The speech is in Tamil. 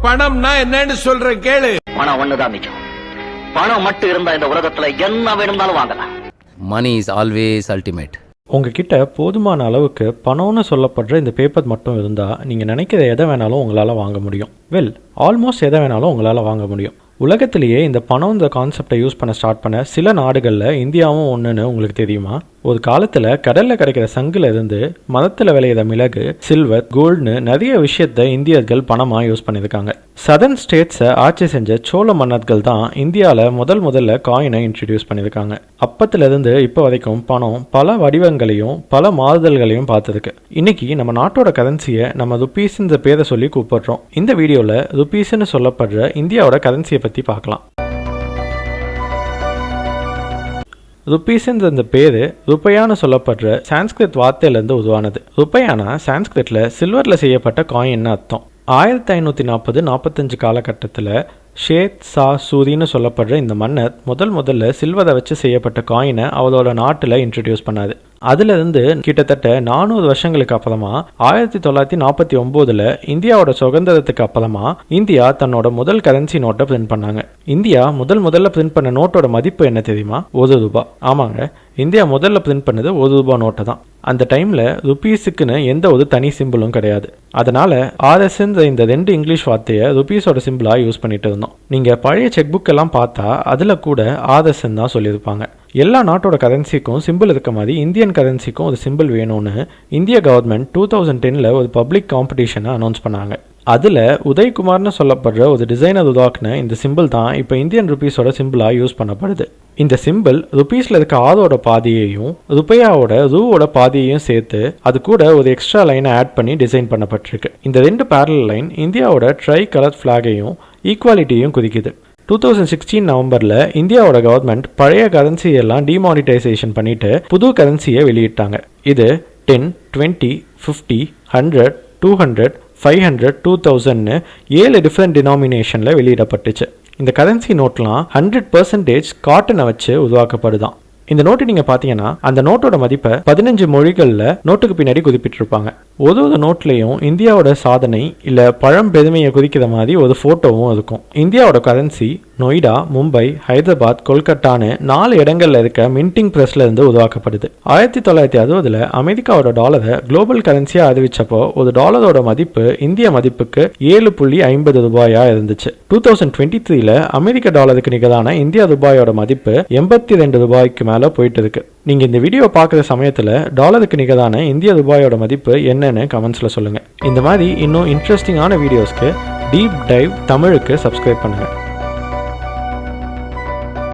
பணம்னா என்னன்னு சொல்ற கேளு. பணம் ஒண்ணுதான் மிச்சம். பணம் மட்டும் இருந்தா இந்த உலகத்துல என்ன வேணும்னாலும் வாங்கலாம். Money is always ultimate. உங்ககிட்ட போதுமான அளவுக்கு பணம்னு சொல்லப்படுற இந்த பேப்பர் மட்டும் இருந்தால் நீங்கள் நினைக்கிற எதை வேணாலும் உங்களால் வாங்க முடியும். ஆல்மோஸ்ட் எதை வேணாலும் உங்களால் வாங்க முடியும். உலகத்திலேயே இந்த பணம் இந்த கான்செப்டை யூஸ் பண்ண ஸ்டார்ட் பண்ண சில நாடுகளில் இந்தியாவும் ஒன்றுன்னு உங்களுக்கு தெரியுமா? ஒரு காலத்தில் கடலில் கிடைக்கிற சங்குல இருந்து மதத்தில் விளையிற மிளகு, சில்வர், கோல்டுன்னு நிறைய விஷயத்த இந்தியர்கள் பணமாக யூஸ் பண்ணியிருக்காங்க. சதர்ன் ஸ்டேட்ஸை ஆட்சி செஞ்ச சோழ மன்னர்கள் தான் இந்தியாவில் முதல்ல காயினை இன்ட்ரடியூஸ் பண்ணியிருக்காங்க. அப்பத்திலிருந்து இப்போ வரைக்கும் பணம் பல வடிவங்களையும் பல மாறுதல்களையும் பார்த்துருக்கு. இன்னைக்கு நம்ம நாட்டோட கரன்சியை நம்ம ருபீஸ்ன்ற பேரை சொல்லி கூப்பிடுறோம். இந்த வீடியோவில் ருபீஸ்ன்னு சொல்லப்படுற இந்தியாவோட கரன்சியை பற்றி பார்க்கலாம். ருபீஸ்ன்ற இந்த பேரு ருப்பையான்னு சொல்லப்படுற சான்ஸ்கிரிட் வார்த்தையிலேருந்து உருவானது. ருப்பையானா சான்ஸ்கிரிட்ல சில்வரில் செய்யப்பட்ட காயின்னு அர்த்தம். 1540-45 காலகட்டத்தில் ஷேத் சா சூரின்னு சொல்லப்படுற இந்த மன்னர் முதல்ல சில்வரை வச்சு செய்யப்பட்ட காயினை அவரோட நாட்டில் இன்ட்ரடியூஸ் பண்ணாரு. அதிலிருந்து கிட்டத்தட்ட 400 வருஷங்களுக்கு அப்புறமா 1949 இந்தியாவோட சுதந்திரத்துக்கு அப்புறமா இந்தியா தன்னோட முதல் கரன்சி நோட்டை பிரிண்ட் பண்ணாங்க. இந்தியா முதல்ல பிரிண்ட் பண்ண நோட்டோட மதிப்பு என்ன தெரியுமா? ₹1. ஆமாங்க, இந்தியா முதல்ல பிரிண்ட் பண்ணது ₹1 நோட்டை தான். அந்த டைம்ல ருபீஸுக்குன்னு எந்த ஒரு தனி சிம்பிளும் கிடையாது. அதனால RSன்ற இந்த 2 இங்கிலீஷ் வார்த்தையை ருபீஸோட சிம்பிளா யூஸ் பண்ணிட்டு இருந்தோம். நீங்க பழைய செக் புக் எல்லாம் பார்த்தா அதுல கூட RSன்னு தான் சொல்லியிருப்பாங்க. எல்லா நாட்டோட கரன்சிக்கும் சிம்பிள் இருக்க மாதிரி இந்தியன் கரன்சிக்கும் ஒரு சிம்பிள் வேணும்னு இந்திய கவர்மெண்ட் 2010 ஒரு பப்ளிக் காம்படிஷனை அனௌன்ஸ் பண்ணாங்க. அதில் உதய்குமார்னு சொல்லப்படுற ஒரு டிசைனர் உருவாக்குன இந்த சிம்பிள் தான் இப்போ இந்தியன் ருபீஸோட சிம்பிளாக யூஸ் பண்ணப்படுது. இந்த சிம்பிள் ருபீஸில் இருக்க ஆரோட பாதியையும் ருப்பையாவோட ரூவோட பாதியையும் சேர்த்து அது கூட ஒரு எக்ஸ்ட்ரா லைனை ஆட் பண்ணி டிசைன் பண்ணப்பட்டிருக்கு. இந்த 2 பேரலல் லைன் இந்தியாவோட ட்ரை கலர் ஃப்ளாகையும் ஈக்குவாலிட்டியையும் குறிக்குது. 2016 நவம்பரில் இந்தியாவோட கவர்மெண்ட் பழைய கரன்சியெல்லாம் டிமானிட்டைசேஷன் பண்ணிட்டு புது கரன்சியை வெளியிட்டாங்க. இது 10, 20, 50, 100, 200, 500, 2000ன்னு 7 டிஃப்ரெண்ட் டினாமினேஷனில் வெளியிடப்பட்டுச்சு. இந்த கரன்சி நோட்லாம் 100% காட்டனை வச்சு உருவாக்கப்படுதான். இந்த நோட்டு நீங்க பாத்தீங்கன்னா அந்த நோட்டோட மதிப்பை 15 மொழிகள்ல நோட்டுக்கு பின்னாடி குறிப்பிட்டிருப்பாங்க. ஒரு நோட்லையும் இந்தியாவோட சாதனை இல்ல பழம்பெருமையை குறிக்கிற மாதிரி ஒரு போட்டோவும் இருக்கும். இந்தியாவோட கரன்சி நொய்டா, மும்பை, ஹைதராபாத், கொல்கட்டான்னு 4 இடங்கள்ல இருக்க மின்டிங் பிரஸ்ல இருந்து உருவாக்கப்படுது. 1960 அமெரிக்காவோட டாலரை குளோபல் கரன்சியா அறிவிச்சப்போ ஒரு டாலரோட மதிப்பு இந்திய மதிப்புக்கு $7.50 இருந்துச்சு. 2023 அமெரிக்க டாலருக்கு நிகரான இந்திய ரூபாயோட மதிப்பு $82 மேல போயிட்டு இருக்கு. நீங்க இந்த வீடியோ பார்க்குற சமயத்துல டாலருக்கு நிகரான இந்திய ரூபாயோட மதிப்பு என்னன்னு கமெண்ட்ஸ்ல சொல்லுங்க. இந்த மாதிரி இன்னும் இன்ட்ரெஸ்டிங்கான வீடியோஸ்க்கு டீப் டைவ் தமிழுக்கு சப்ஸ்கிரைப் பண்ணுங்க.